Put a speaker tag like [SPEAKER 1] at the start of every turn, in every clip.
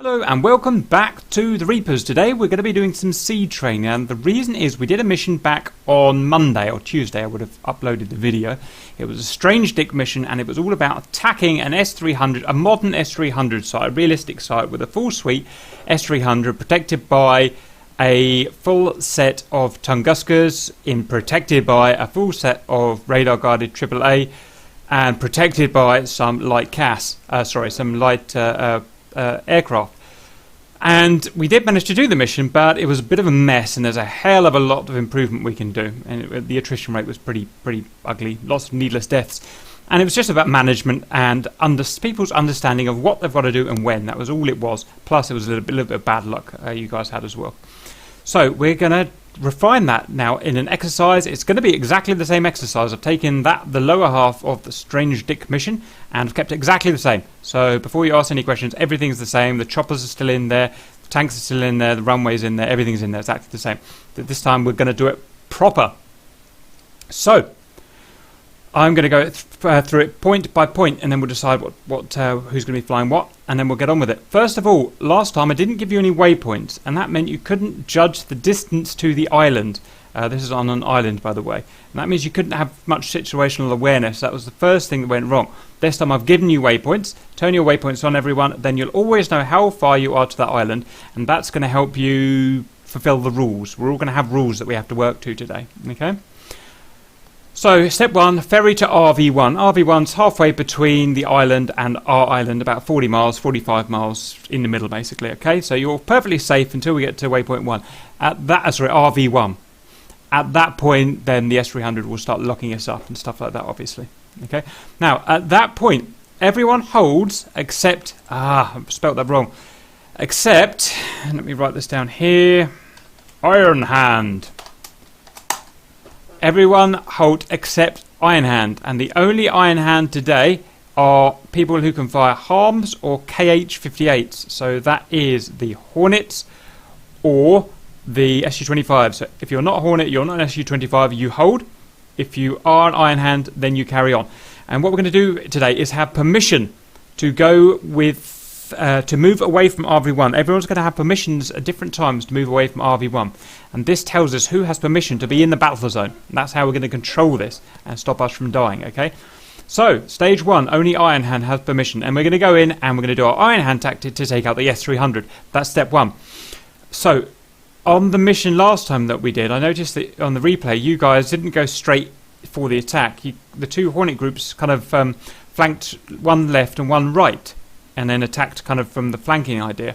[SPEAKER 1] Hello and welcome back to the Reapers. Today we're going to be doing some SEAD training, and the reason is we did a mission back on Monday or Tuesday. I would have uploaded the video. It was a strange dick mission and it was all about attacking an S-300, a modern S-300 site, a realistic site with a full suite S-300 protected by a full set of Tunguskers, protected by a full set of radar guarded AAA, and protected by some light aircraft. And we did manage to do the mission, but it was a bit of a mess, and there's a hell of a lot of improvement we can do, and the attrition rate was pretty ugly, lots of needless deaths, and it was just about management and people's understanding of what they've got to do and when. That was all it was, plus it was a little bit of bad luck you guys had as well. So we're going to refine that now in an exercise. It's going to be exactly the same exercise. I've taken the lower half of the strange dick mission and I've kept it exactly the same. So before you ask any questions, everything's the same. The choppers are still in there, the tanks are still in there, the runway's in there, everything's in there, exactly the same. But this time we're going to do it proper. So I'm going to go through it point by point, and then we'll decide who's going to be flying what, and then we'll get on with it. First of all, last time I didn't give you any waypoints, and that meant you couldn't judge the distance to the island. This is on an island, by the way. And that means you couldn't have much situational awareness. That was the first thing that went wrong. This time I've given you waypoints. Turn your waypoints on, everyone. Then you'll always know how far you are to that island, and that's going to help you fulfill the rules. We're all going to have rules that we have to work to today. Okay? So, step 1, ferry to RV1. RV1's halfway between the island and our island, about 40 miles, 45 miles in the middle, basically, okay? So you're perfectly safe until we get to waypoint 1. RV1. At that point, then the S-300 will start locking us up and stuff like that, obviously, okay? Now, at that point, everyone holds, except, I've spelt that wrong, except, let me write this down here, Iron Hand. Everyone hold except Iron Hand, and the only Iron Hand today are people who can fire HARMs or KH-58s. So that is the Hornets or the SU-25. So if you're not a Hornet, you're not an SU-25, you hold. If you are an Iron Hand, then you carry on. And what we're going to do today is have permission to go with to move away from RV1. Everyone's going to have permissions at different times to move away from RV1, and this tells us who has permission to be in the battle zone. And that's how we're going to control this and stop us from dying. Okay, so stage 1, only Iron Hand has permission, and we're going to go in and we're going to do our Iron Hand tactic to take out the S-300. That's step 1. So on the mission last time that we did, I noticed that on the replay you guys didn't go straight for the attack. The two Hornet groups kind of flanked one left and one right, and then attacked kind of from the flanking idea.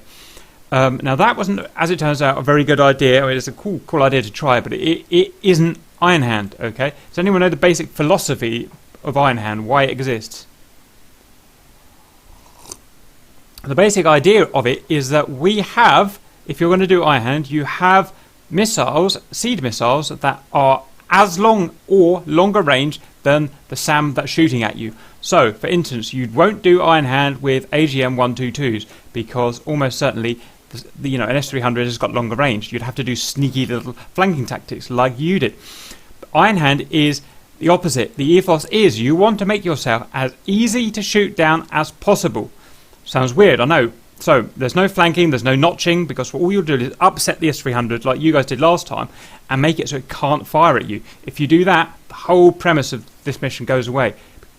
[SPEAKER 1] Now that wasn't, as it turns out, a very good idea. I mean, it's a cool idea to try, but it isn't Iron Hand, okay? Does anyone know the basic philosophy of Iron Hand, why it exists? The basic idea of it is that we have, if you're going to do Iron Hand, you have missiles, SEAD missiles, that are as long or longer range than the SAM that's shooting at you. So, for instance, you won't do Iron Hand with AGM-122s because almost certainly, an S-300 has got longer range. You'd have to do sneaky little flanking tactics like you did. Iron Hand is the opposite. The ethos is you want to make yourself as easy to shoot down as possible. Sounds weird, I know. So, there's no flanking, there's no notching, because all you'll do is upset the S-300 like you guys did last time and make it so it can't fire at you. If you do that, the whole premise of this mission goes away,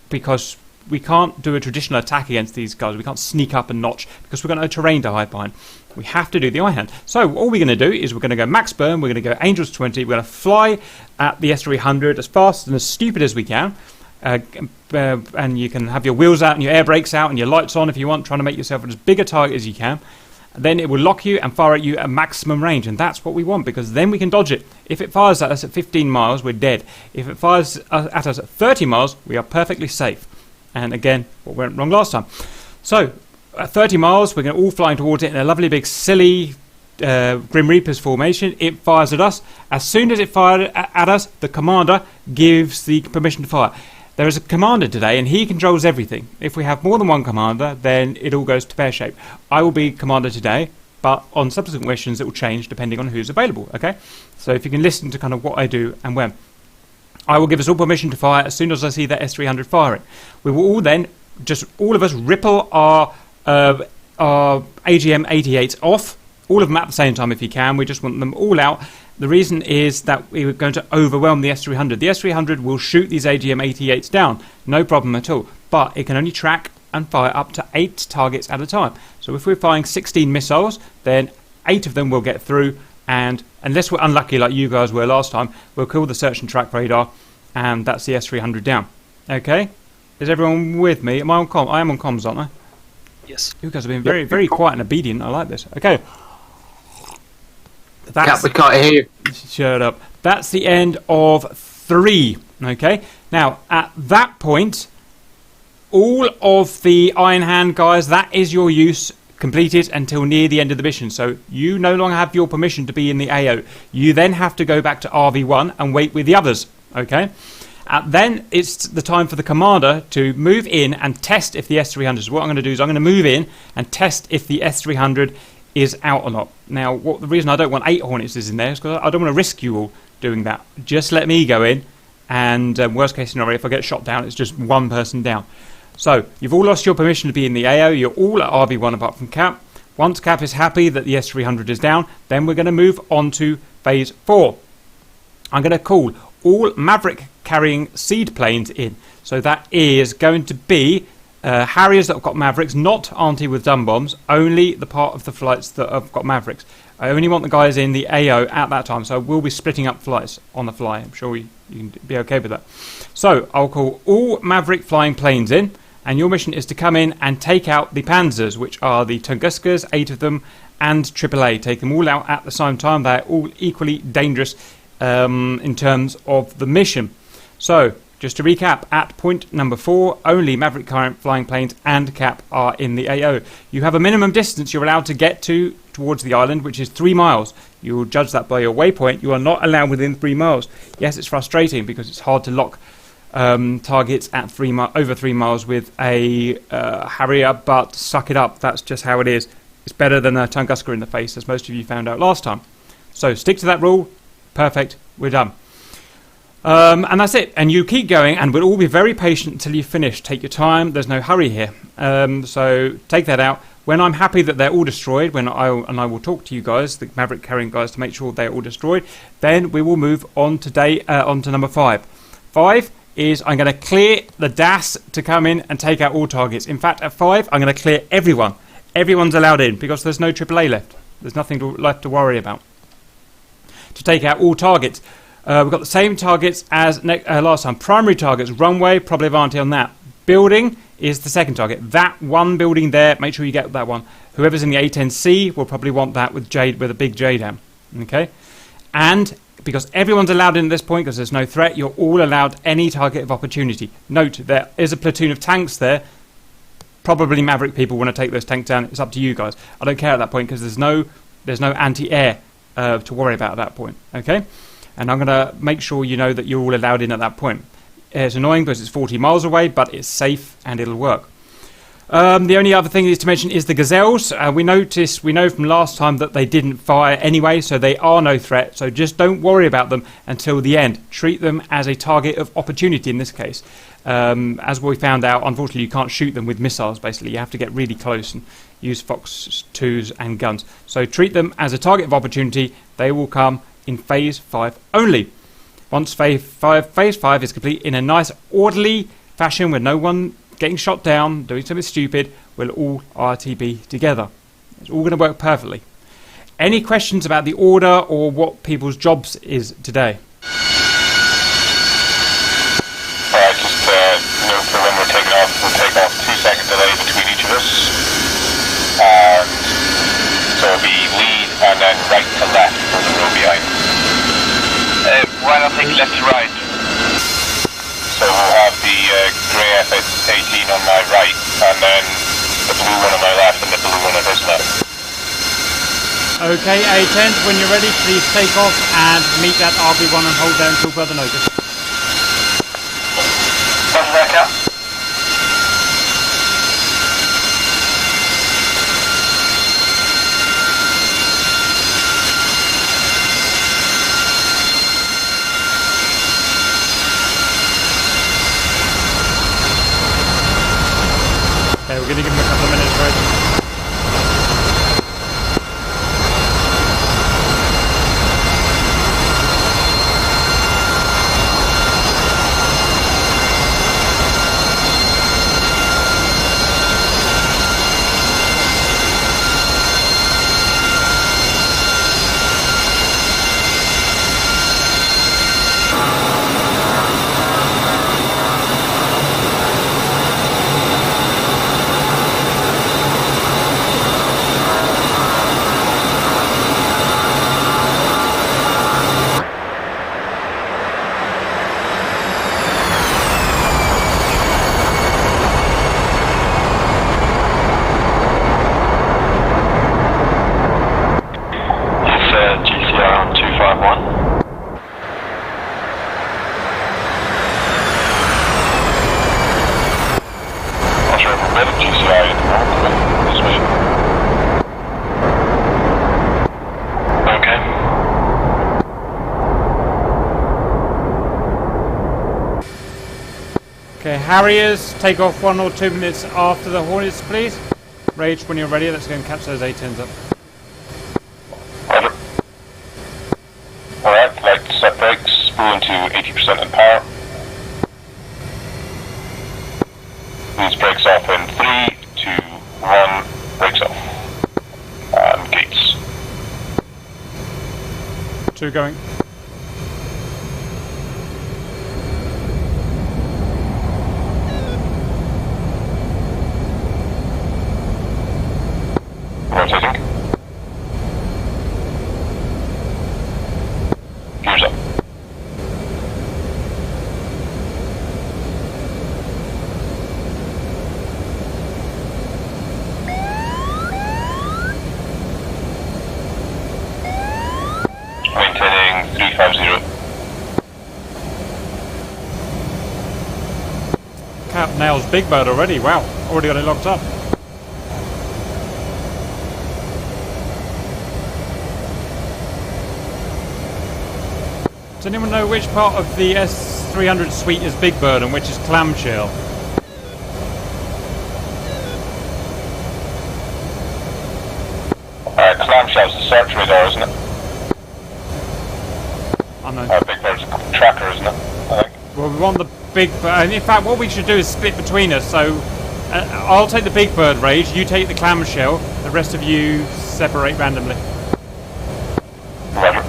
[SPEAKER 1] because we can't do a traditional attack against these guys. We can't sneak up and notch because we've got no terrain to hide behind. We have to do the Iron Hand. So all we're going to do is we're going to go max burn, we're going to go Angels 20, we're going to fly at the S-300 as fast and as stupid as we can. And you can have your wheels out and your air brakes out and your lights on if you want, trying to make yourself as big a target as you can. Then it will lock you and fire at you at maximum range, and that's what we want, because then we can dodge it. If it fires at us at 15 miles, we're dead. If it fires at us at 30 miles, we are perfectly safe. And again, what went wrong last time. So, at 30 miles, we're going to all flying towards it in a lovely big silly Grim Reapers formation. It fires at us. As soon as it fired at us, the commander gives the permission to fire. There is a commander today, and he controls everything. If we have more than one commander, then it all goes to pear-shape. I will be commander today, but on subsequent missions it will change depending on who's available, okay? So if you can listen to kind of what I do and when. I will give us all permission to fire as soon as I see that S-300 firing. We will all then, just all of us, ripple our our AGM-88s off. All of them at the same time if you can. We just want them all out. The reason is that we were going to overwhelm the S-300. The S-300 will shoot these AGM-88s down. No problem at all. But it can only track and fire up to 8 targets at a time. So if we're firing 16 missiles, then 8 of them will get through. And unless we're unlucky like you guys were last time, we'll kill the search and track radar. And that's the S-300 down. Okay? Is everyone with me? Am I on comm? I am on comms, aren't I?
[SPEAKER 2] Yes.
[SPEAKER 1] You guys have been very, very quiet and obedient. I like this. Okay.
[SPEAKER 3] We can't hear you.
[SPEAKER 1] Shut up. That's the end of 3. Okay. Now, at that point, all of the Iron Hand guys, that is your use completed until near the end of the mission. So you no longer have your permission to be in the AO. You then have to go back to RV1 and wait with the others. Okay. Then it's the time for the commander to move in and test if the S-300. So what I'm going to do is I'm going to move in and test if the S-300 is out or not. Now, the reason I don't want 8 Hornets in there is because I don't want to risk you all doing that. Just let me go in, and worst case scenario, if I get shot down, it's just one person down. So you've all lost your permission to be in the AO. You're all at RV1 apart from Cap. Once Cap is happy that the S-300 is down, then we're going to move on to Phase 4. I'm going to call all Maverick carrying SEAD planes in. So that is going to be Harriers that have got Mavericks, not Auntie with dumb bombs, only the part of the flights that have got Mavericks. I only want the guys in the AO at that time, so we'll be splitting up flights on the fly. I'm sure you can be okay with that. So I'll call all Maverick flying planes in, and your mission is to come in and take out the Pantsirs, which are the Tunguskas, 8 of them, and AAA. Take them all out at the same time. They're all equally dangerous in terms of the mission. So, just to recap, at point number 4, only Maverick current flying planes and Cap are in the AO. You have a minimum distance you're allowed to get towards the island, which is 3 miles. You will judge that by your waypoint. You are not allowed within 3 miles. Yes, it's frustrating because it's hard to lock targets at over 3 miles with a Harrier, but suck it up. That's just how it is. It's better than a Tunguska in the face, as most of you found out last time. So stick to that rule. Perfect. We're done. And that's it. And you keep going, and we'll all be very patient until you finish. Take your time. There's no hurry here. So take that out. When I'm happy that they're all destroyed, I will talk to you guys, the Maverick carrying guys, to make sure they're all destroyed. Then we will move on to number 5. 5 is I'm going to clear the DAS to come in and take out all targets. In fact, at 5, I'm going to clear everyone. Everyone's allowed in because there's no AAA left. There's nothing left to worry about. To take out all targets. We've got the same targets as last time. Primary targets, runway, probably Avanti on that. Building is the second target. That one building there, make sure you get that one. Whoever's in the A10C will probably want that with a big J down. Okay? And because everyone's allowed in at this point because there's no threat, you're all allowed any target of opportunity. Note, there is a platoon of tanks there. Probably Maverick people want to take those tanks down. It's up to you guys. I don't care at that point because there's no anti-air to worry about at that point. Okay? And I'm going to make sure you know that you're all allowed in at that point. It's annoying because it's 40 miles away, but it's safe and it'll work. The only other thing is to mention is the Gazelles. We know from last time that they didn't fire anyway, so they are no threat. So just don't worry about them until the end. Treat them as a target of opportunity in this case. As we found out, unfortunately, you can't shoot them with missiles, basically. You have to get really close and use Fox 2s and guns. So treat them as a target of opportunity. They will come in Phase 5 only. Once Phase 5 is complete in a nice orderly fashion with no one getting shot down, doing something stupid, we'll all RTB together. It's all going to work perfectly. Any questions about the order or what people's jobs is today?
[SPEAKER 4] Just note that when we're taking off, we'll take off 2-second delay between each of us. So it'll be lead and then right to left for the row behind. Why not take left to right? So we'll have the grey F-18 on my right, and then the blue one on my left, and the blue one on his left.
[SPEAKER 1] Okay, A10, when you're ready, please take off and meet that RB1 and hold there until further notice.
[SPEAKER 4] Roger that, Cap.
[SPEAKER 1] Okay, we're going to give him a couple of minutes, right? Harriers, take off 1 or 2 minutes after the Hornets, please. Rage, when you're ready, let's go and catch those A-10s up.
[SPEAKER 4] Roger. Alright, light set brakes, spool into 80% in power. These brakes off in 3, 2, 1, brakes off. And gates.
[SPEAKER 1] 2 going.
[SPEAKER 4] Rotating. Gears up. Maintaining 350.
[SPEAKER 1] Cap nails Big Bird already. Wow, already got it locked up. Does anyone know which part of the S-300 suite is Big Bird and which is clamshell?
[SPEAKER 4] Clamshell's the search radar, isn't it?
[SPEAKER 1] I know.
[SPEAKER 4] Big Bird's a tracker, isn't it? I think.
[SPEAKER 1] Well, we want the Big Bird. In fact, what we should do is split between us. So, I'll take the Big Bird Rage, you take the clamshell, the rest of you separate randomly.
[SPEAKER 4] Roger.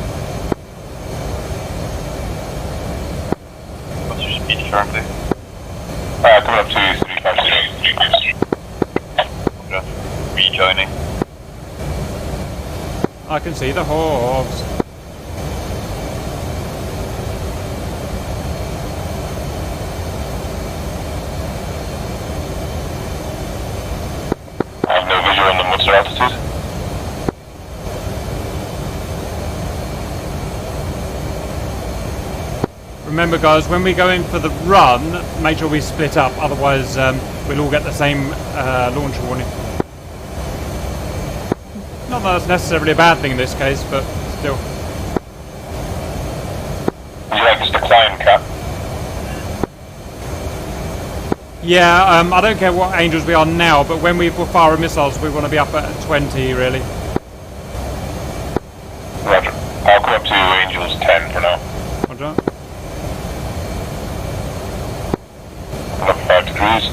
[SPEAKER 4] What's your speed currently? Coming up to 350. Rejoining.
[SPEAKER 1] I can see the hogs.
[SPEAKER 4] I have no visual on them. What's their altitude?
[SPEAKER 1] Remember guys, when we go in for the run, make sure we split up, otherwise we'll all get the same launch warning. Not that that's necessarily a bad thing in this case, but still.
[SPEAKER 4] Would you like us to climb, Cap?
[SPEAKER 1] Yeah, I don't care what angels we are now, but when we fire missiles, we want to be up at 20, really.
[SPEAKER 4] Roger. I'll go up to Angels 10 for now.
[SPEAKER 1] Roger.
[SPEAKER 4] Up 5 degrees.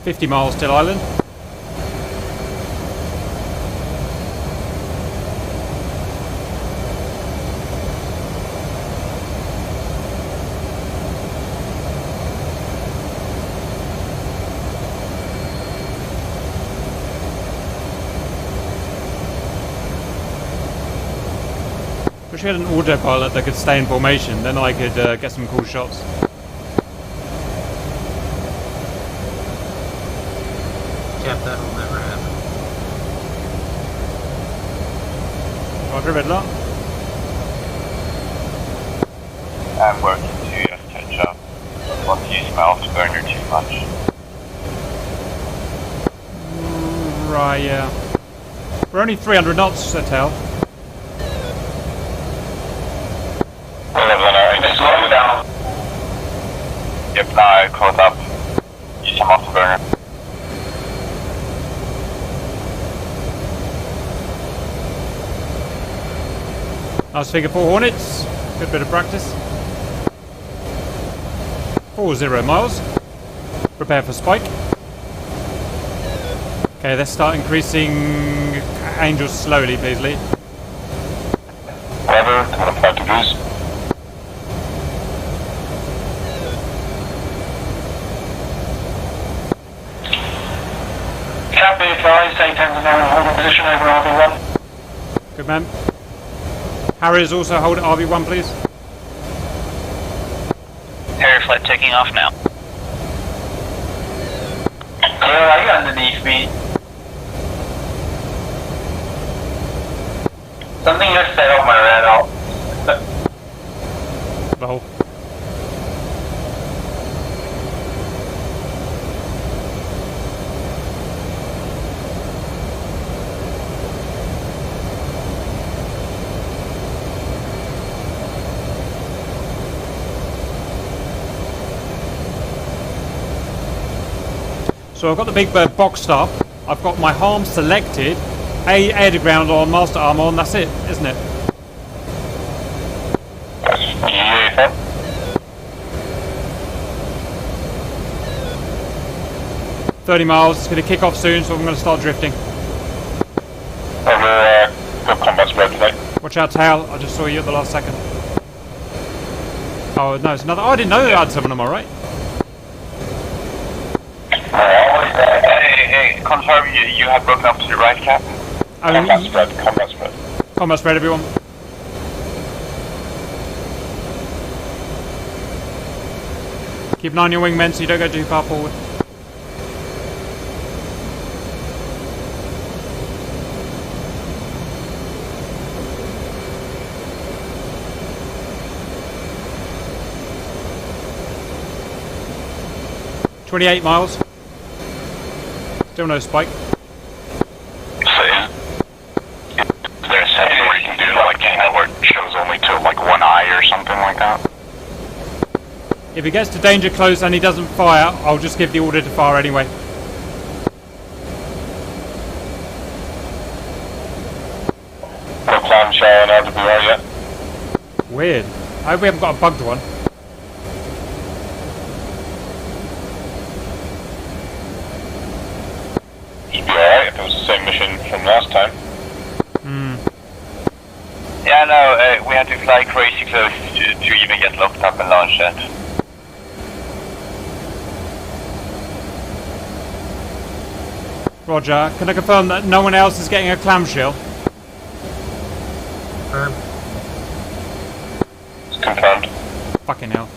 [SPEAKER 1] $50 miles till island. Wish we had an autopilot that could stay in formation, then I could get some cool shots.
[SPEAKER 2] Cap, that will never happen.
[SPEAKER 1] Roger, red lot.
[SPEAKER 4] I'm working to catch up. Don't want to use my afterburner too much.
[SPEAKER 1] Right, yeah. We're only 300 knots at tail.
[SPEAKER 4] Slow it down. Yep, I caught up. Use some afterburner.
[SPEAKER 1] Nice figure 4 Hornets. Good bit of practice. 40 miles. Prepare for spike. Okay, let's start increasing angels slowly, please, Lee.
[SPEAKER 4] Weather, coming up 5 degrees.
[SPEAKER 3] Cap, be advised, A-10s are now in holding position over RV1.
[SPEAKER 1] Good man. Harriers also hold at RV1, please.
[SPEAKER 3] Harrier flight taking off now. Where are you underneath me? Something just set off my radar.
[SPEAKER 1] Lol. So I've got the Big Bird boxed up. I've got my harm selected. Air to ground on, master arm on. That's it, isn't it?
[SPEAKER 4] Yeah.
[SPEAKER 1] 30 miles. It's going to kick off soon, so I'm going to start drifting.
[SPEAKER 4] Over, good combat spread today.
[SPEAKER 1] Watch out, tail. I just saw you at the last second. Oh, no, it's another. Oh, I didn't know I had someone on my right.
[SPEAKER 4] Hey, confirm you have broken up to the right, Cap? Combat spread, combat spread.
[SPEAKER 1] Combat spread, everyone. Keep an eye on your wingmen so you don't go too far forward. "28 miles. Still no spike.
[SPEAKER 4] So is there a setting where you can do, like, where it shows only to, like, one eye or something like that?
[SPEAKER 1] If he gets to danger close and he doesn't fire, I'll just give the order to fire anyway.
[SPEAKER 4] No clamshell and RWR yet?
[SPEAKER 1] Weird. I hope we haven't got a bugged one.
[SPEAKER 4] Should be alright if it was the same mission from last time. Yeah, no, we had to fly crazy close to even get locked up and launch that.
[SPEAKER 1] Roger. Can I confirm that no one else is getting a clamshell?
[SPEAKER 2] Confirmed.
[SPEAKER 4] It's confirmed.
[SPEAKER 1] Fucking hell.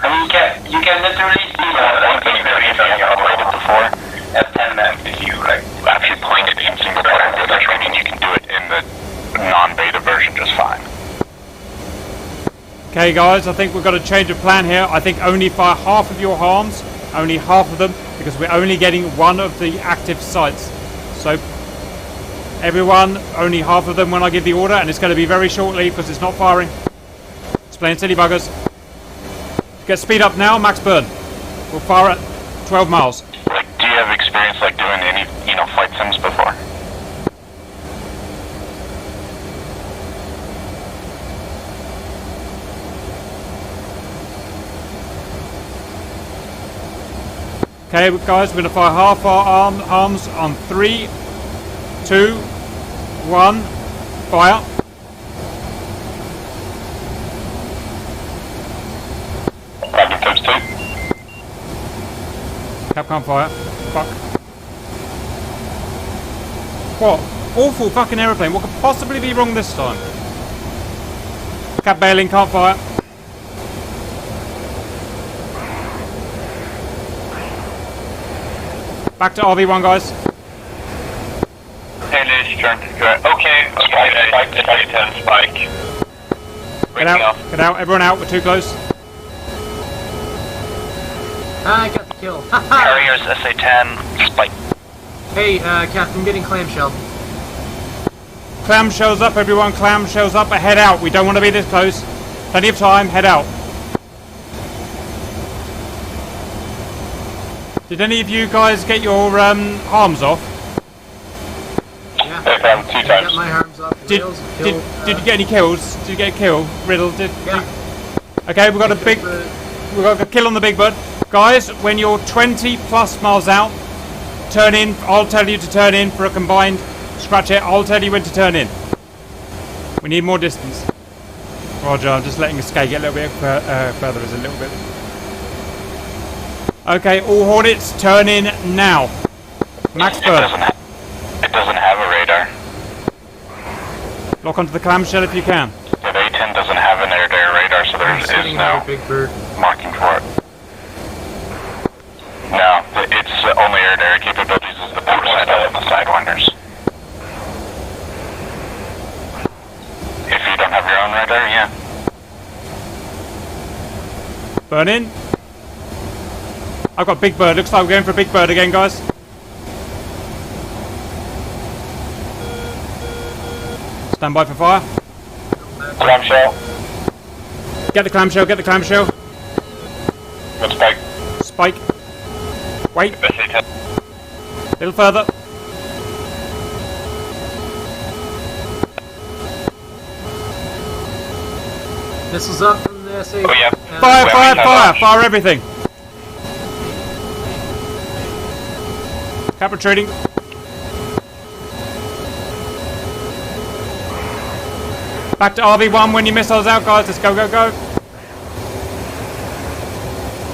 [SPEAKER 4] I mean, you can literally see one thing that we've operated before at 10 men. If you actually point it in single player beta training, you can do it in the non-beta version just fine.
[SPEAKER 1] Okay, guys, I think we've got to change of plan here. I think only fire half of your harms, only half of them, because we're only getting one of the active sites. So, everyone, only half of them when I give the order, and it's going to be very shortly because it's not firing. It's playing silly buggers. Get speed up now, max burn. We'll fire at 12 miles.
[SPEAKER 4] Like, do you have experience like doing any, flight sims before?
[SPEAKER 1] Okay, guys, we're going to fire half our arms on 3, 2, 1, fire.
[SPEAKER 4] Rapid tips 2.
[SPEAKER 1] Cap can't fire. Fuck. What? Awful fucking aeroplane. What could possibly be wrong this time? Cap bailing, can't fire. Back to RV1, guys.
[SPEAKER 4] Hey, ladies, turn. Okay, spike.
[SPEAKER 1] Get out, get out, everyone out, we're too close.
[SPEAKER 2] I got the kill.
[SPEAKER 4] Harriers SA-10, spike.
[SPEAKER 2] Hey, Captain, I'm getting clamshell.
[SPEAKER 1] Clam shells up, everyone, clam shells up, head out. We don't want to be this close. Plenty of time, head out. Did any of you guys get your arms off?
[SPEAKER 2] Yeah.
[SPEAKER 4] Two
[SPEAKER 2] I
[SPEAKER 4] times.
[SPEAKER 2] got my arms off.
[SPEAKER 1] Did you get any kills? Did you get a kill? Riddle, did
[SPEAKER 2] Yeah.
[SPEAKER 1] Okay, we've got a kill on the Big Bird. Guys, when you're 20 plus miles out, turn in. I'll tell you to turn in for a combined scratch it. I'll tell you when to turn in. We need more distance. Roger, I'm just letting the skate get a little bit further is a little bit. Okay, all Hornets, turn in now. Max burn.
[SPEAKER 4] It doesn't have a radar.
[SPEAKER 1] Lock onto the clamshell if you can.
[SPEAKER 4] The A-10 doesn't have an air-to-air radar, so there is no
[SPEAKER 2] Big Bird.
[SPEAKER 4] marking for it. No, its only air-to-air capabilities is the port side and the sidewinders. If you don't have your own radar, yeah.
[SPEAKER 1] Burn in. I've got Big Bird. Looks like we're going for a Big Bird again, guys. Stand by for fire.
[SPEAKER 4] Clamshell.
[SPEAKER 1] Get the clamshell, get the clamshell.
[SPEAKER 4] Good spike.
[SPEAKER 1] Spike. Wait.
[SPEAKER 4] SA-10.
[SPEAKER 1] little further.
[SPEAKER 2] Missiles up from the SA.
[SPEAKER 4] Oh, yeah.
[SPEAKER 1] Fire,
[SPEAKER 4] Where
[SPEAKER 1] fire,
[SPEAKER 4] we
[SPEAKER 1] fire!
[SPEAKER 4] have
[SPEAKER 1] Fire everything! Cap retreating. Back to RV1 when your missiles out, guys. Let's go, go, go.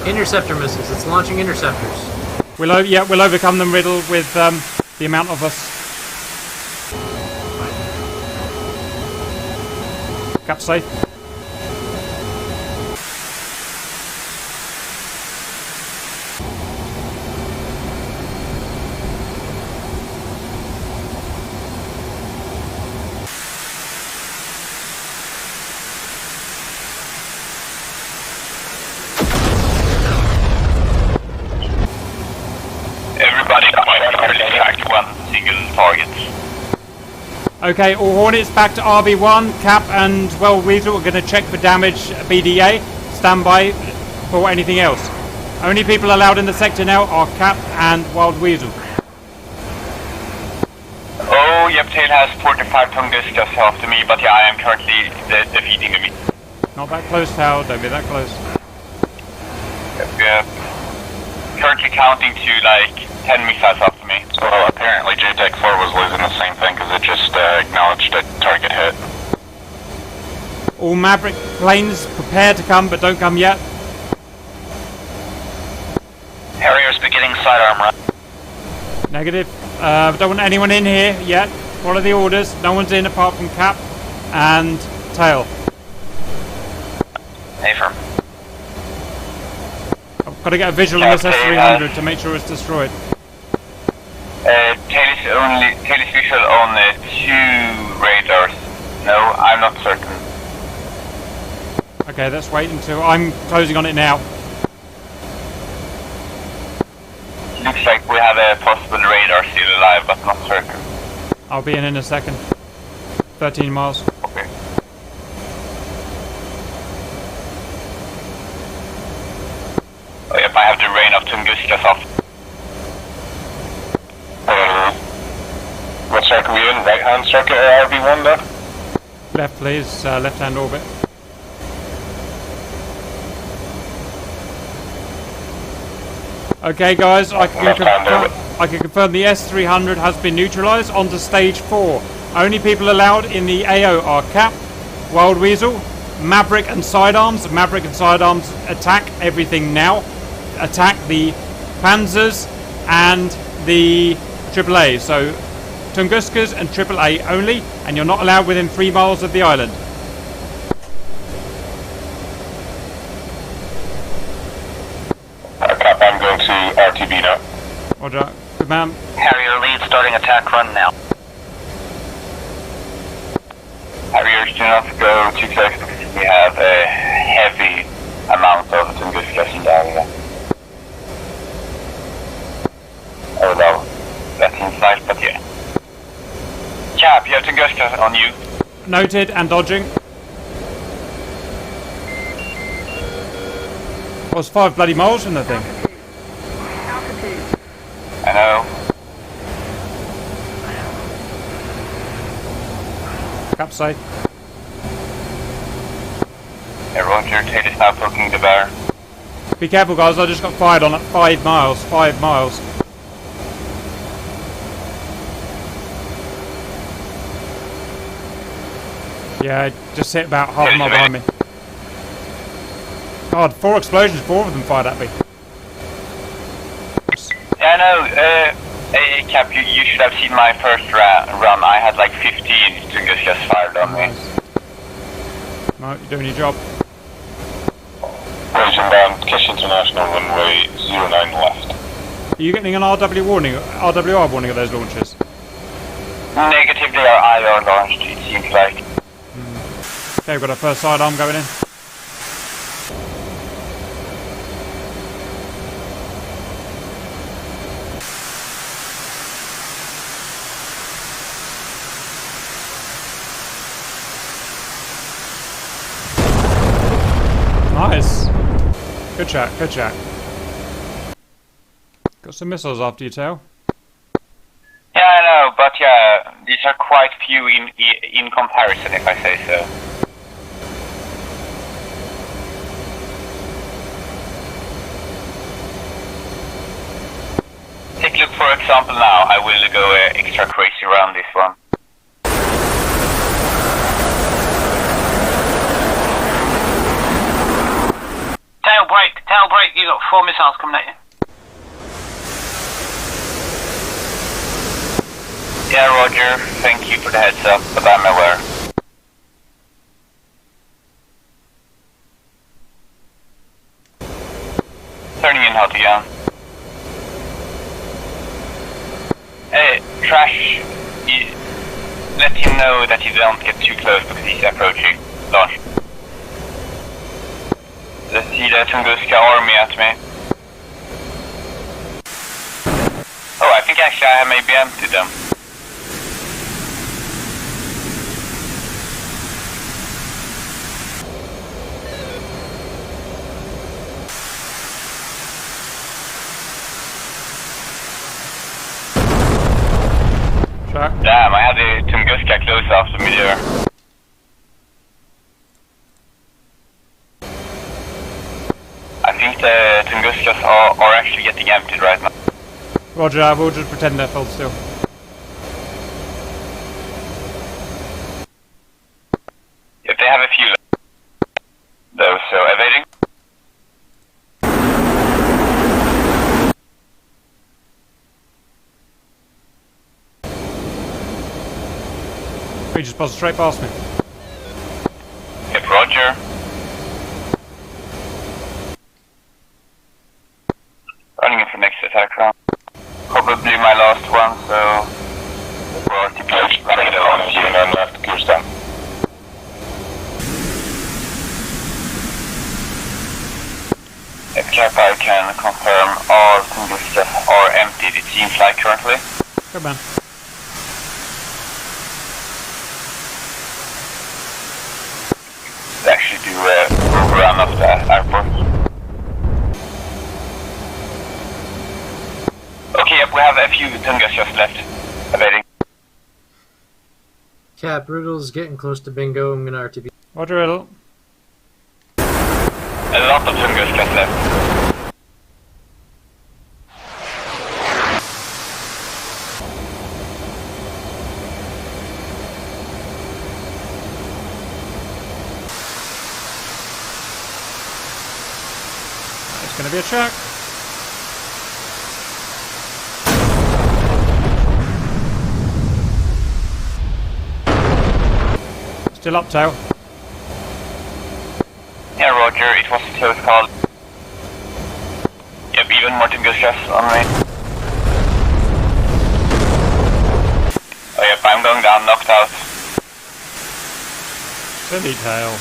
[SPEAKER 2] Interceptor missiles. It's launching interceptors.
[SPEAKER 1] We'll overcome them, Riddle, with the amount of us. Cap safe.
[SPEAKER 4] Everybody attack one single target.
[SPEAKER 1] Okay, all Hornets back to RV1. Cap and, well, Weasel are going to check for damage BDA. Stand by for anything else. Only people allowed in the sector now are Cap and Wild Weasel.
[SPEAKER 4] Oh, yep, Tail has 45 Tungus just after me, but yeah, I am currently defeating him.
[SPEAKER 1] Not that close, Tal. Don't be that close.
[SPEAKER 4] Yep. Currently counting to like 10 missiles after me. So apparently JTEC 4 was losing the same thing because it just acknowledged a target hit.
[SPEAKER 1] All Maverick planes prepare to come, but don't come yet.
[SPEAKER 4] Harriers beginning sidearm run.
[SPEAKER 1] Negative. Don't want anyone in here yet. Follow the orders. No one's in apart from Cap and Tail.
[SPEAKER 4] Affirm.
[SPEAKER 1] I've got to get a visual on this S-300 to make sure it's destroyed.
[SPEAKER 4] Tail is visual on 2 radars. No, I'm not certain.
[SPEAKER 1] Okay, let's wait until I'm closing on it now.
[SPEAKER 4] Looks like we have a possible radar still alive, but not certain.
[SPEAKER 1] I'll be in a second. 13 miles.
[SPEAKER 4] Okay. Oh, yep, I have the rain of Tungus just off. What circle are we in? Right hand circuit or RV1 there?
[SPEAKER 1] Left, please. Left hand orbit. Okay, guys, I can confirm the S-300 has been neutralized onto stage 4. Only people allowed in the AO are Cap, Wild Weasel, Maverick and Sidearms. Maverick and Sidearms attack everything now. Attack the Pantsirs and the AAA. So Tunguskas and AAA only, and you're not allowed within 3 miles of the island.
[SPEAKER 4] Cap, I'm going to RTB now.
[SPEAKER 1] Roger. Good man.
[SPEAKER 4] Harrier lead starting attack run now. Harriers do not go too close because we have a heavy amount of Tunguskas in the area. Oh no, that's inside, but yeah. Cap, you have Tunguskas on you.
[SPEAKER 1] Noted and dodging. Was 5 bloody miles in the thing.
[SPEAKER 4] I know.
[SPEAKER 1] Cap safe.
[SPEAKER 4] Everyone, your tail is now poking the bear.
[SPEAKER 1] Be careful, guys. I just got fired on at 5 miles. 5 miles. Yeah, just hit about half a mile behind me. God, 4 explosions, 4 of them fired at me.
[SPEAKER 4] Yeah, no, Cap, you should have seen my first run. I had like 15 Tunguskas fired on me.
[SPEAKER 1] No, you're doing your job.
[SPEAKER 4] Raging down, Kish International, runway 09 left.
[SPEAKER 1] Are you getting an RWR warning of those launches?
[SPEAKER 4] Negative, they are IR launched, it seems like.
[SPEAKER 1] Okay, we've got our first sidearm going in. Nice. Good chat, good chat. Got some missiles after you, Tail.
[SPEAKER 4] but yeah, these are quite few in comparison, if I say so. Take a look, for example, now. I will go extra crazy around this one.
[SPEAKER 3] Tail break, you got 4 missiles coming at you.
[SPEAKER 4] Yeah, Roger. Thank you for the heads up, but I'm aware. Turning in hot again. Hey, Trash, let him know that you don't get too close because he's approaching. Launch. The SEAD Tunguska army at me. Oh, I think actually I maybe emptied them. Damn, I had the Tunguska close after me there. I think the Tunguskas are actually getting emptied right now.
[SPEAKER 1] Roger, I will just pretend they're full still.
[SPEAKER 4] If they have a few left. Those, so evading.
[SPEAKER 1] He just buzzed straight past me.
[SPEAKER 4] Yep, Roger. Running in for next attack round. Probably my last one, so... We're RTP running it on you and then left clear down. If Cap, I can confirm all Tunguskas are emptied, it seems like currently.
[SPEAKER 1] Good man.
[SPEAKER 4] They actually do overrun of the airport. Okay, yep, we have a few Tunguskas left. Evading.
[SPEAKER 2] Cap, Brutal's getting close to bingo. I'm gonna RTB.
[SPEAKER 1] Roger, Riddle.
[SPEAKER 4] A lot of Tunguskas left.
[SPEAKER 1] It's going to be a check. Still up, tail.
[SPEAKER 4] Yeah, Roger, it was a close call. Yep, even more Tunguskas on me. Oh yep, I'm going down, knocked out.
[SPEAKER 1] Silly tail.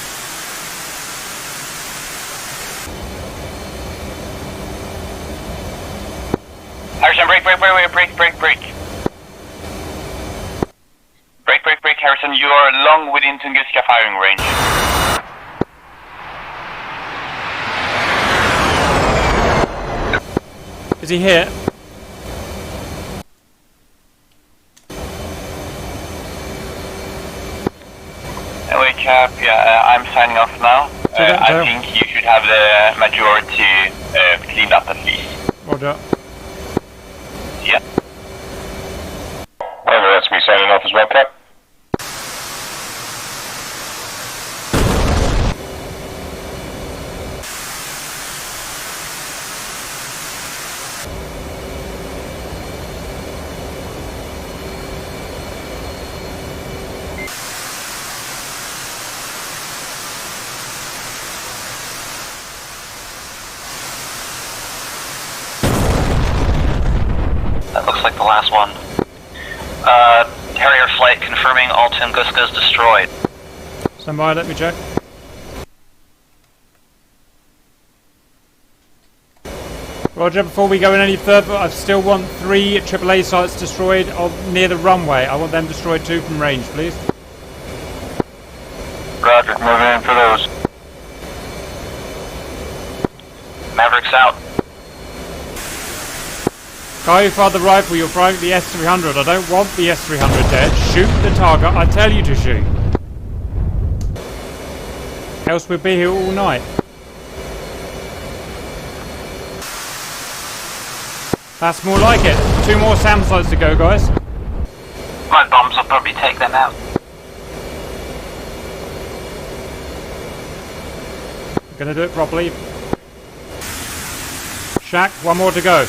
[SPEAKER 4] Harrison, break. Break, Harrison, you are long within Tunguska firing range.
[SPEAKER 1] Is he here?
[SPEAKER 4] Anyway, Cap, yeah, I'm signing off now. I think you should have the majority cleaned up at least.
[SPEAKER 1] Roger.
[SPEAKER 4] Yeah. Well, that's me signing off as well, Cap.
[SPEAKER 5] That looks like the last one. Harrier flight confirming all Tunguskas destroyed.
[SPEAKER 1] Stand by, let me check. Roger, before we go in any further, I still want 3 AAA sites destroyed near the runway. I want them destroyed too from range, please.
[SPEAKER 4] Roger, moving in for those.
[SPEAKER 5] Mavericks out.
[SPEAKER 1] Guy who fired the rifle, you're firing the S-300. I don't want the S-300 dead. Shoot the target I tell you to shoot. Else we'll be here all night. That's more like it. 2 more SAM sites to go, guys.
[SPEAKER 5] My bombs will probably take them out.
[SPEAKER 1] Gonna do it properly. Shack, 1 more to go.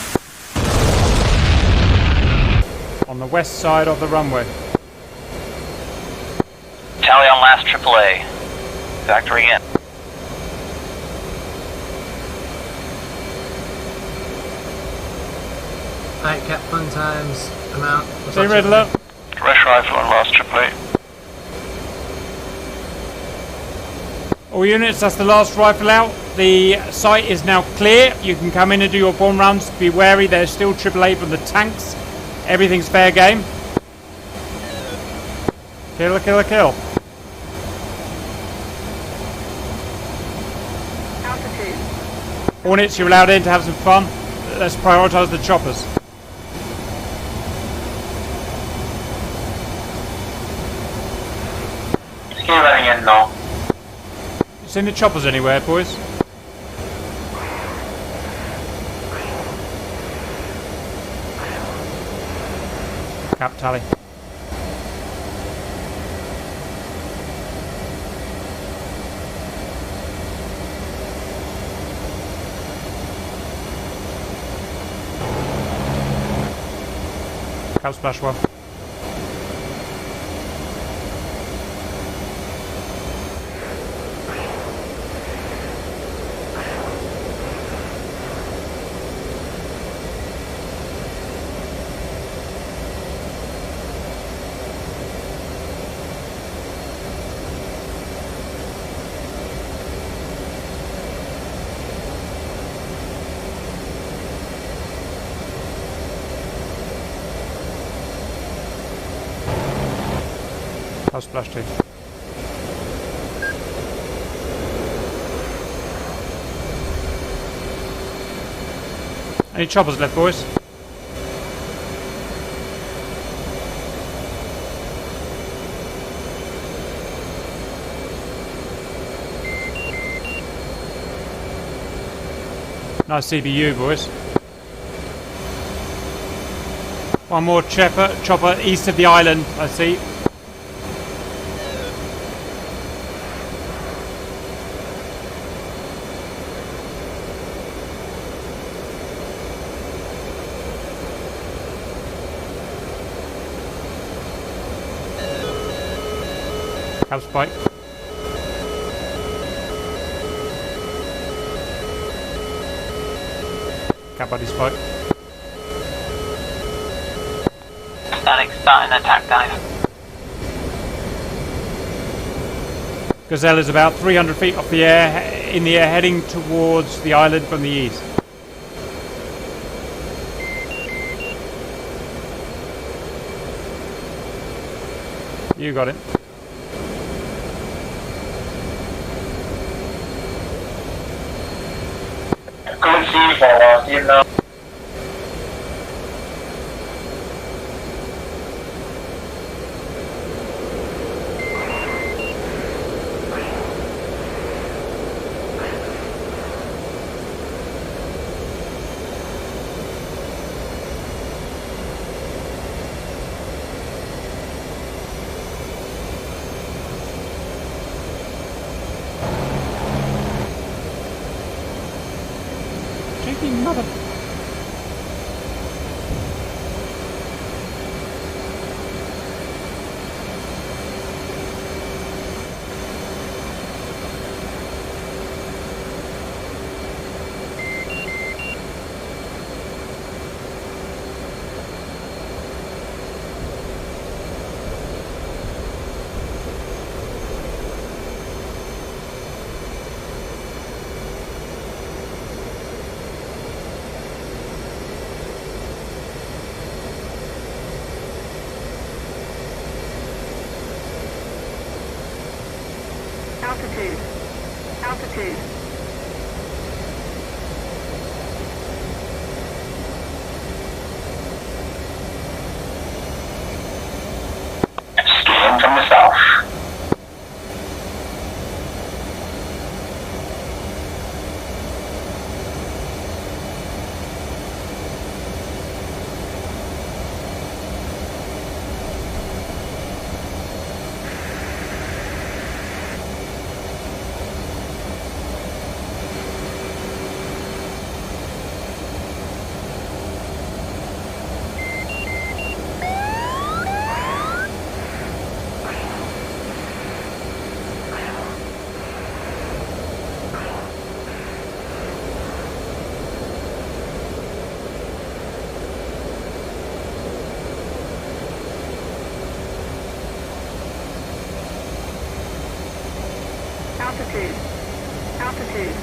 [SPEAKER 1] On the west side of the runway.
[SPEAKER 5] Tally on last AAA. Factoring in.
[SPEAKER 2] Alright, cap fun times. I'm out.
[SPEAKER 1] See Riddler.
[SPEAKER 4] Rush rifle on last AAA.
[SPEAKER 1] All units, that's the last rifle out. The site is now clear. You can come in and do your bomb runs. Be wary, there's still AAA from the tanks. Everything's fair game. Kill, kill, kill.
[SPEAKER 6] Altitude.
[SPEAKER 1] Hornets, you're allowed in to have some fun. Let's prioritise the choppers.
[SPEAKER 4] Keep running in now.
[SPEAKER 1] Seen the choppers anywhere, boys? Cap tally. Cap splash 1. I'll splash 2. Any choppers left, boys? Nice CBU, boys. 1 more chopper east of the island, I see. Cap spike. Cap body spike.
[SPEAKER 5] Static, starting attack dive.
[SPEAKER 1] Gazelle is about 300 feet off the air, in the air, heading towards the island from the east. You got it.
[SPEAKER 4] Good see for us, you know.
[SPEAKER 1] Cheeky mother.
[SPEAKER 6] Altitude. Altitude.
[SPEAKER 4] south.
[SPEAKER 6] Altitude. Altitude.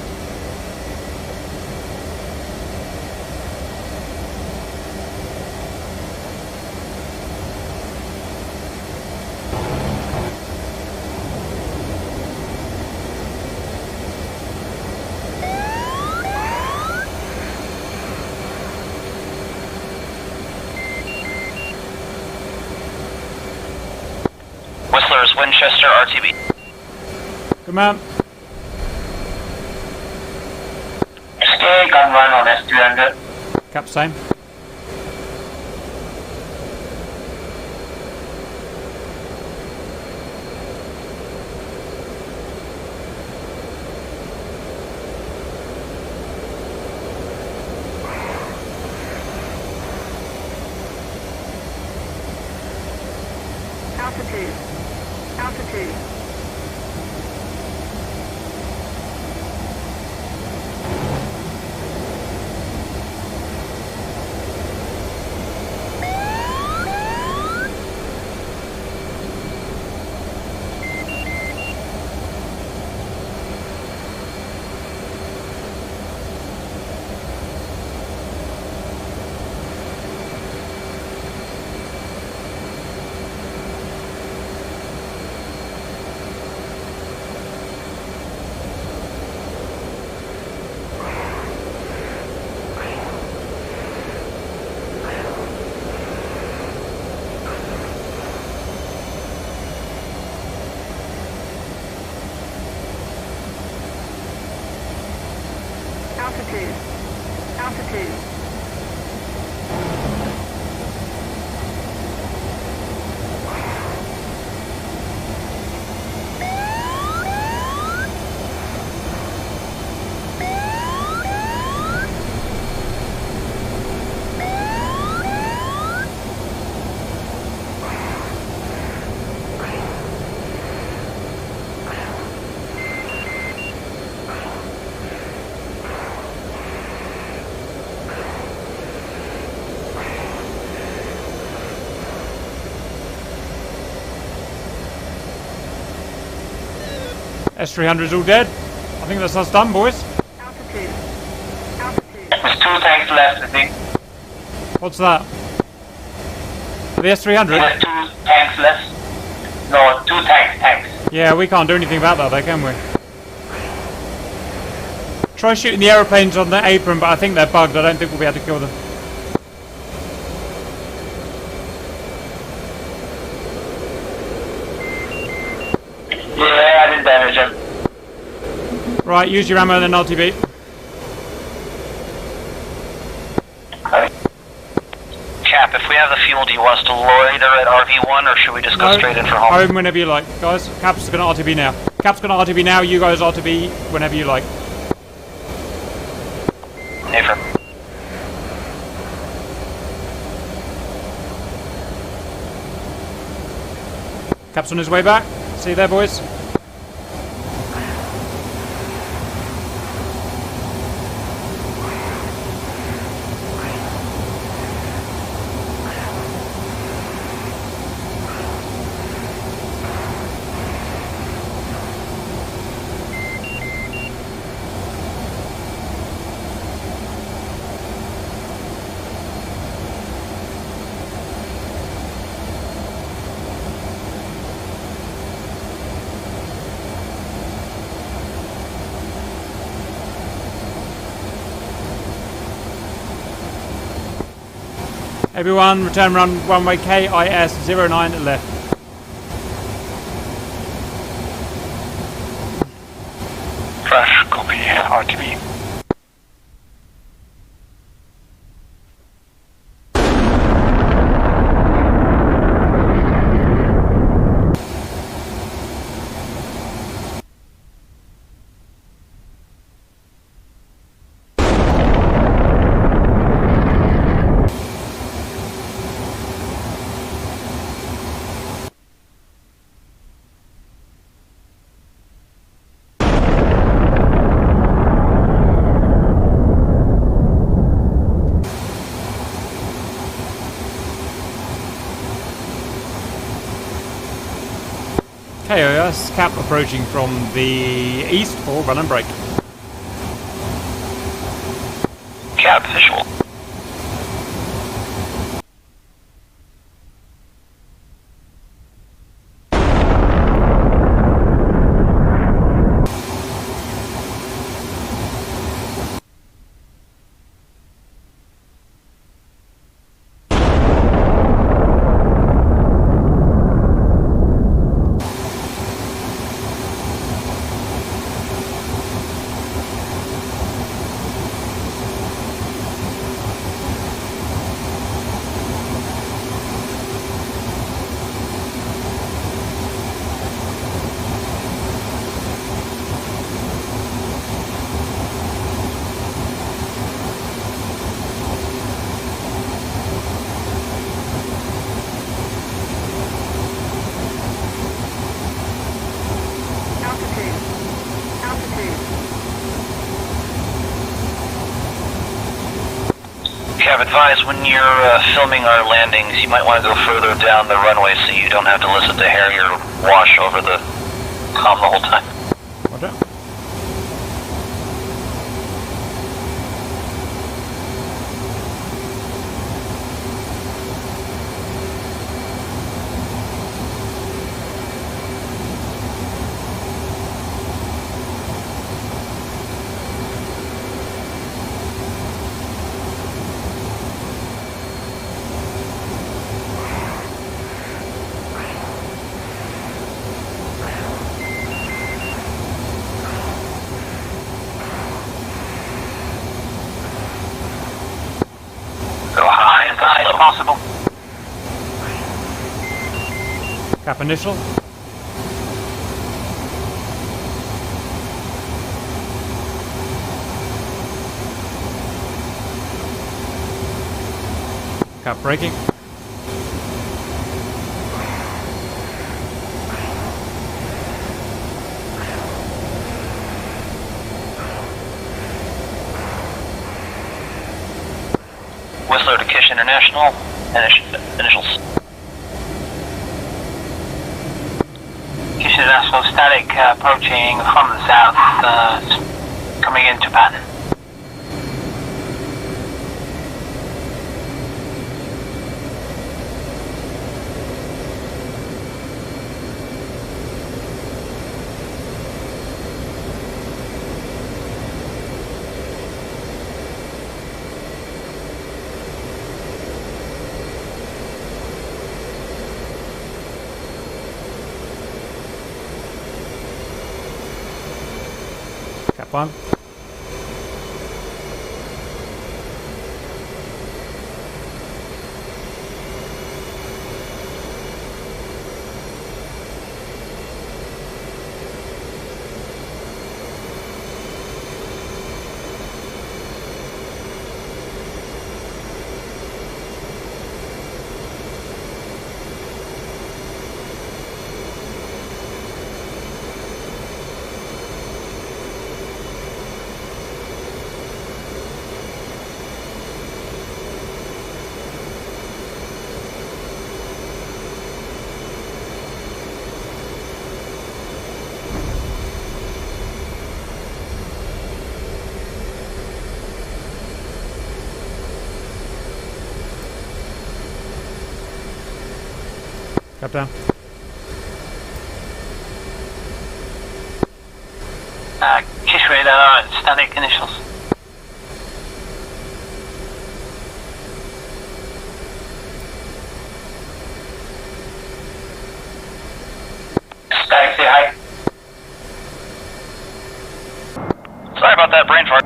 [SPEAKER 5] Whistler's Winchester RTB.
[SPEAKER 1] Good man.
[SPEAKER 4] Stay gun 1 on S-300.
[SPEAKER 1] Cap same.
[SPEAKER 6] Altitude. Altitude. Altitude. Altitude.
[SPEAKER 1] S-300 is all dead. I think that's us done, boys.
[SPEAKER 6] Altitude. Altitude.
[SPEAKER 4] There's 2 tanks left, I think.
[SPEAKER 1] What's that? The S-300?
[SPEAKER 4] There's 2 tanks left. No, 2 tanks.
[SPEAKER 1] Yeah, we can't do anything about that though, can we? Try shooting the aeroplanes on the apron, but I think they're bugged. I don't think we'll be able to kill them.
[SPEAKER 4] Yeah, I didn't damage him.
[SPEAKER 1] Right, use your ammo and then LTB.
[SPEAKER 5] Cap, if we have the fuel, do you want us to loiter at RV1 or should we just go straight in for home?
[SPEAKER 1] Home whenever you like, guys. Cap's gonna RTB now. Cap's gonna RTB now, you guys RTB whenever you like.
[SPEAKER 5] Affirm.
[SPEAKER 1] Cap's on his way back. See you there, boys. Everyone, return run runway KIS 09 left.
[SPEAKER 5] RTV.
[SPEAKER 1] KOS, cap approaching from the east for run and brake.
[SPEAKER 5] Cap visual.
[SPEAKER 6] Altitude. Altitude.
[SPEAKER 5] Cap, advise when you're filming our landings, you might want to go further down the runway so you don't have to listen to Harrier wash over the comm the whole time.
[SPEAKER 1] Roger.
[SPEAKER 5] Go high as high as possible.
[SPEAKER 1] Cap initial. Cap braking.
[SPEAKER 5] Whistler to Kish International. Initials.
[SPEAKER 7] Kish International static approaching from the south, coming in Japan.
[SPEAKER 1] Cap 1. Cap down.
[SPEAKER 7] Kish radar, static initials.
[SPEAKER 5] Sorry about that brain fart.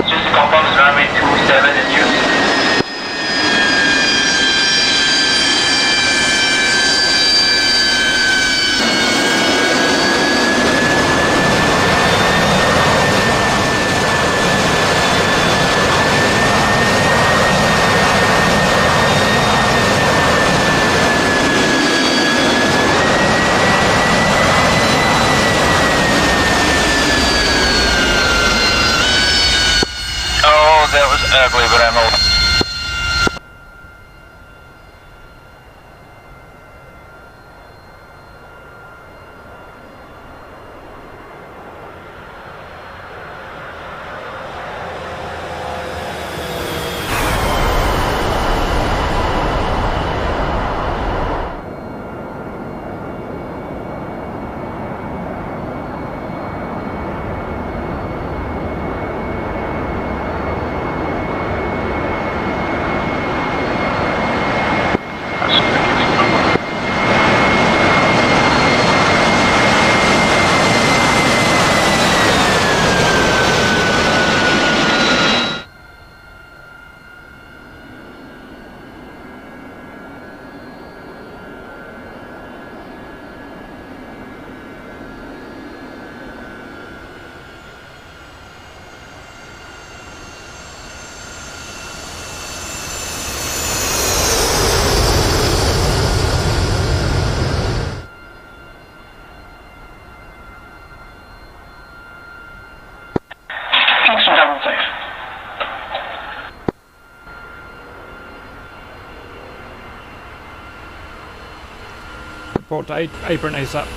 [SPEAKER 7] Just to confirm, is runway 27 in use?
[SPEAKER 5] Oh, that was ugly, but I'm a...
[SPEAKER 3] Kingston double safe.
[SPEAKER 1] Report to apron ASAP.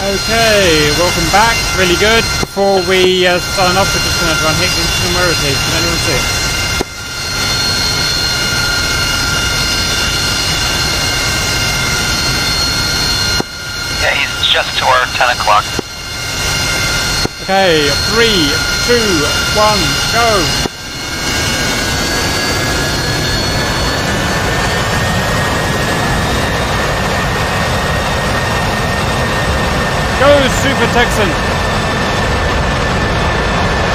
[SPEAKER 1] Okay, welcome back. Really good. Before we sign off, we're just going to try and hit into where it is. Can anyone see it?
[SPEAKER 5] Yeah, he's just to our 10 o'clock.
[SPEAKER 1] Okay, 3, 2, 1, go! Go, Super Texan!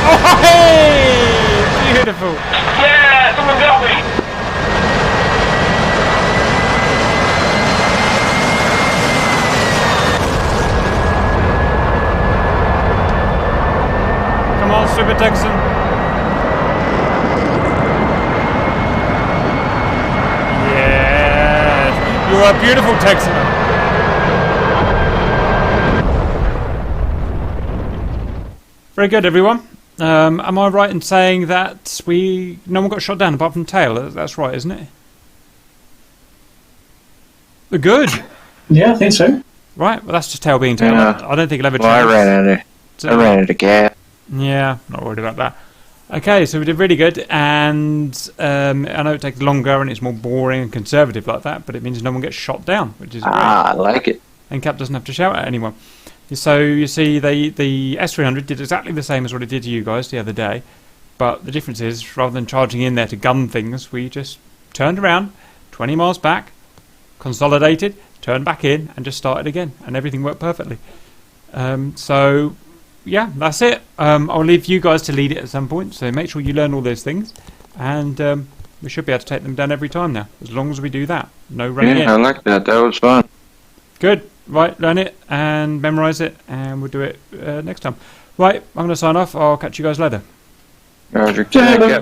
[SPEAKER 1] Oh, hey! Beautiful!
[SPEAKER 3] Yeah, someone got me!
[SPEAKER 1] Come on, Super Texan! Yes! You're a beautiful Texan! Very good, everyone. Am I right in saying that no one got shot down apart from tail? That's right, isn't it? Good.
[SPEAKER 8] Yeah, I think so.
[SPEAKER 1] Right. Well, that's just tail being tail.
[SPEAKER 9] Yeah.
[SPEAKER 1] I don't think it'll ever
[SPEAKER 9] Well,
[SPEAKER 1] change.
[SPEAKER 9] I ran out of gas.
[SPEAKER 1] Yeah, not worried about that. Okay, so we did really good, and I know it takes longer and it's more boring and conservative like that, but it means no one gets shot down, which is great.
[SPEAKER 9] I like it.
[SPEAKER 1] And Cap doesn't have to shout at anyone. So you see, the S-300 did exactly the same as what it did to you guys the other day, but the difference is, rather than charging in there to gun things, we just turned around, 20 miles back, consolidated, turned back in, and just started again, and everything worked perfectly. So, yeah, that's it. I'll leave you guys to lead it at some point, so make sure you learn all those things, and we should be able to take them down every time now, as long as we do that. No running in.
[SPEAKER 9] Yeah, I like that. That was fun.
[SPEAKER 1] Good. Right, learn it and memorise it, and we'll do it next time. Right, I'm going to sign off. I'll catch you guys later.
[SPEAKER 9] Roger.
[SPEAKER 8] Yeah.
[SPEAKER 9] Take care.